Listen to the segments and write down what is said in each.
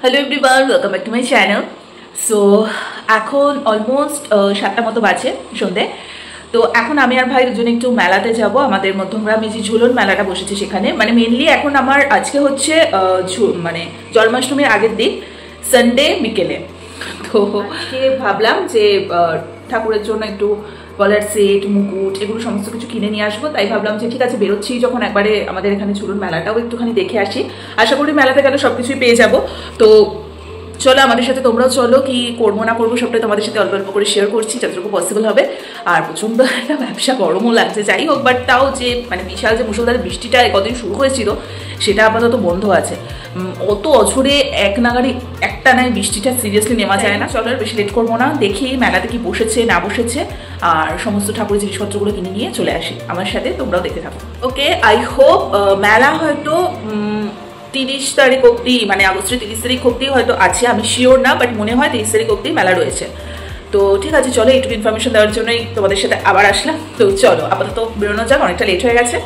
Hello everyone, welcome back to my channel. So এখন almost 7টা মতো বাজে সন্ধে। তো এখন আমি আর ভাই দুজনে একটু মেলাতে যাব। আমাদের মধ্যমগ্রামে যে ঝুলন মেলাটা বসেছে সেখানে, মানে মেনলি এখন আমার আজকে হচ্ছে মানে জন্মাষ্টমীর আগের দিন, সানডে বিকেলে। তো আজকে ভাবলাম যে ঠাকুরের জন্য একটু গলার সেট, মুকুট, এগুলো সমস্ত কিছু কিনে নিয়ে আসবো। তাই ভাবলাম যে ঠিক আছে, বেরোচ্ছি যখন একবারে আমাদের এখানে ঝুলন মেলাটাও একটুখানি দেখে আসি। আশা করি মেলাতে গেলে সবকিছুই পেয়ে যাব। তো চলো আমাদের সাথে, তোমরাও চলো। কি করবো না করবো সবটাই তোমাদের সাথে অল্প অল্প করে শেয়ার করছি যতটুকু পসিবল হবে। আর প্রচণ্ড একটা ব্যবসা গরমও লাগছে, যাই হোক। বাট তাও যে মানে বিশাল যে মুষলধারে বৃষ্টিটা কতদিন শুরু হয়েছিল সেটা আপাতত বন্ধ আছে। অত অঝরে এক নাগাড়ি একটা নাই বৃষ্টিটা সিরিয়াসলি নেওয়া যায় না। চলো আর বেশি লেট করবো না, দেখি মেলাতে কি বসেছে না বসেছে, আর সমস্ত ঠাকুরের জিনিসপত্রগুলো কিনে নিয়ে চলে আসি। আমার সাথে তোমরাও দেখতে থাকো। ওকে, আই হোপ মেলা হয়তো 30 তারিখ অব্দি, মানে আগস্টের 30 তারিখ অব্দি হয়তো আছে, আমি শিওর না, বাট মনে হয় 30 তারিখ অব্দি মেলা রয়েছে। তো ঠিক আছে, চলো এইটুকু ইনফরমেশন দেওয়ার জন্যই তোমাদের সাথে আবার আসলাম। তো চলো আপাতত বেরোনো যাক, অনেকটা লেট হয়ে গেছে।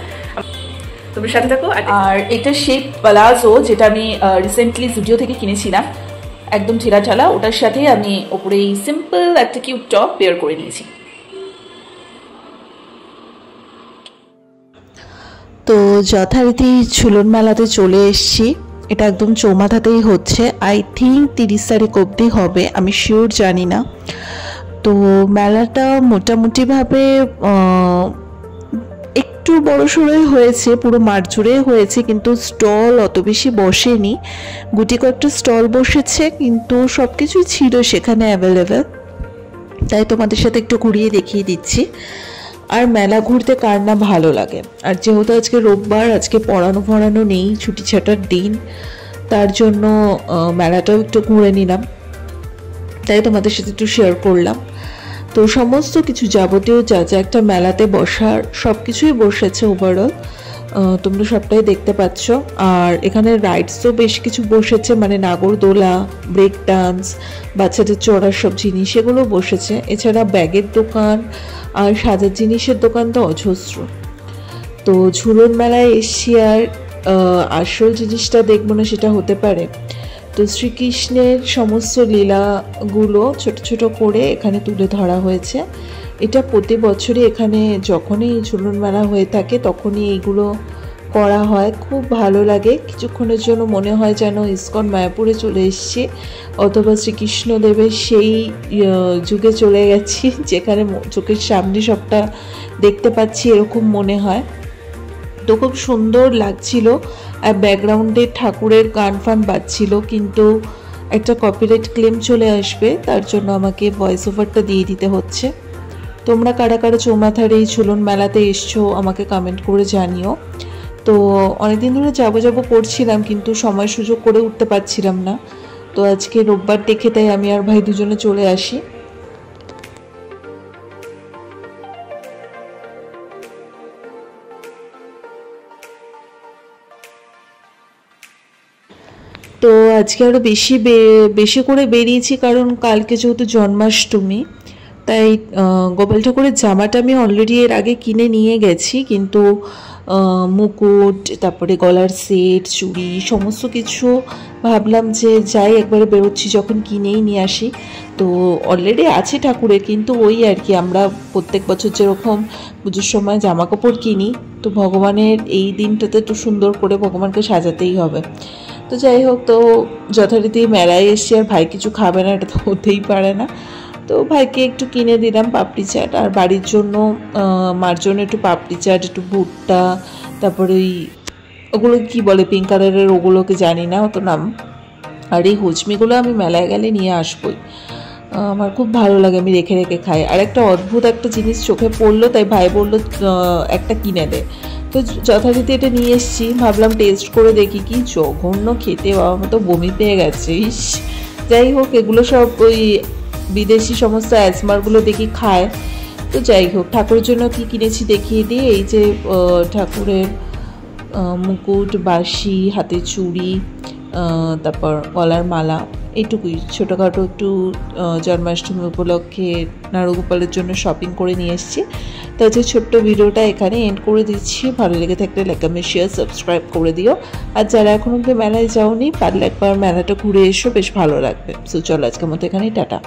তোমার সাথে থাকো। আর এটা সেই প্লাজো যেটা আমি রিসেন্টলি জুডিও থেকে কিনেছিলাম, একদম ঢিলা ঢালা, ওটার সাথে আমি ওপরে এই সিম্পল একটা কিউট টপ পেয়ার করে নিয়েছি। তো যথারীতি ঝুলন মেলাতে চলে এসেছি। এটা একদম চৌমাথাতেই হচ্ছে। আই থিঙ্ক 30 তারিখ অবধি হবে, আমি শিওর জানি না। তো মেলাটা মোটামুটিভাবে একটু বড়সড়ই হয়েছে, পুরো মাঠ জুড়ে হয়েছে, কিন্তু স্টল অত বেশি বসেনি। গুটি কয়েকটা স্টল বসেছে, কিন্তু সব কিছুই ছিল সেখানে অ্যাভেলেবেল। তাই তোমাদের সাথে একটু ঘুরিয়ে দেখিয়ে দিচ্ছি। আর মেলা ঘুরতে কার না ভালো লাগে। আর যেহেতু আজকে রোববার, আজকে পড়ানো নেই, ছুটি ছাটার দিন, তার জন্য মেলাটাও একটু ঘুরে নিলাম, তাই তোমাদের সাথে একটু শেয়ার করলাম। তো সমস্ত কিছু যাবতীয় যা যা একটা মেলাতে বসার সব কিছুই বসেছে ওভারঅল, তোমরা সবটাই দেখতে পাচ্ছ। আর এখানে রাইডসও বেশ কিছু বসেছে, মানে নাগরদোলা, ব্রেক ডান্স, বাচ্চাদের চড়ার সব জিনিস এগুলো বসেছে। এছাড়া ব্যাগের দোকান আর সাজার জিনিসের দোকান তো অজস্র। তো ঝুলন মেলায় এসছি, আর আসল জিনিসটা দেখবো না সেটা হতে পারে? তো শ্রীকৃষ্ণের সমস্ত লীলাগুলো ছোট ছোট করে এখানে তুলে ধরা হয়েছে। এটা প্রতি বছরই এখানে যখনই ঝুলন মেলা হয়ে থাকে তখনই এইগুলো করা হয়। খুব ভালো লাগে, কিছুক্ষণের জন্য মনে হয় যেন ইসকন মায়াপুরে চলে এসেছি, অথবা শ্রীকৃষ্ণদেবের সেই যুগে চলে গেছি যেখানে চোখের সামনে সবটা দেখতে পাচ্ছি, এরকম মনে হয়। তো খুব সুন্দর লাগছিল। আর ব্যাকগ্রাউন্ডে ঠাকুরের গান ফান বাজছিল, কিন্তু একটা কপিরাইট ক্লেম চলে আসবে, তার জন্য আমাকে ভয়েস ওভারটা দিয়ে দিতে হচ্ছে। তোমরা কারা কারা চৌমাথার এই ঝুলন মেলাতে এসছো আমাকে কমেন্ট করে জানিও। তো অনেকদিন ধরে যাবো করছিলাম, কিন্তু সময় সুযোগ করে উঠতে পারছিলাম না। তো আজকে রোববার দেখে তাই আমি আর ভাই দুজনে চলে আসি। তো আজকে আরও বেশি করে বেরিয়েছি, কারণ কালকে যেহেতু জন্মাষ্টমী, তাই গোপাল ঠাকুরের জামাটা আমি অলরেডি এর আগে কিনে নিয়ে গেছি, কিন্তু মুকুট, তারপরে গলার সেট, চুড়ি, সমস্ত কিছু ভাবলাম যে যাই একবারে বেরোচ্ছি যখন কিনেই নিয়ে আসি। তো অলরেডি আছে ঠাকুরের, কিন্তু ওই আর কি, আমরা প্রত্যেক বছর যেরকম পুজোর সময় জামা কাপড় কিনি, তো ভগবানের এই দিনটাতে একটু সুন্দর করে ভগবানকে সাজাতেই হবে। তো যাই হোক, তো যথারীতি মেলায় এসছি, আর ভাই কিছু খাবে না, এটা তো হতেই পারে না। তো ভাইকে একটু কিনে দিলাম পাপড়ি চাট, আর বাড়ির জন্য মার জন্য একটু পাপড়ি চাট, একটু ভুট্টা, তারপরে ওগুলো কি বলে পিঙ্ক কালারের, ওগুলোকে জানি না অত নাম। আর এই হুচমিগুলো আমি মেলায় গেলে নিয়ে আসবোই, আমার খুব ভালো লাগে, আমি রেখে রেখে খাই। আর একটা অদ্ভুত একটা জিনিস চোখে পড়লো, তাই ভাই বললো একটা কিনে দে। তো যথারীতি এটা নিয়ে এসেছি, ভাবলাম টেস্ট করে দেখি, কি জঘন্য খেতে, বাবা মতো বমি পেয়ে গেছে। যাই হোক, এগুলো সব ওই বিদেশি সমস্ত অ্যাজমারগুলো দেখি খায়। তো যাই হোক, ঠাকুরের জন্য কি কিনেছি দেখিয়ে দিই। এই যে ঠাকুরের মুকুট, বাঁশি, হাতে চুড়ি, তারপর গলার মালা, এইটুকুই, ছোটোখাটো একটু জন্মাষ্টমী উপলক্ষে নারুগোপালের জন্য শপিং করে নিয়ে এসেছি। তো যে ছোট্ট ভিডিওটা এখানে এন্ড করে দিচ্ছি। ভালো লেগে থাকলে লাইক কমেন্ট শেয়ার সাবস্ক্রাইব করে দিও। আর যারা এখন অব্দি মেলায় যাওনি পারলে একবার মেলাটা ঘুরে এসো, বেশ ভালো লাগবে। সো চলো আজকের মতো এখানেই টাটা।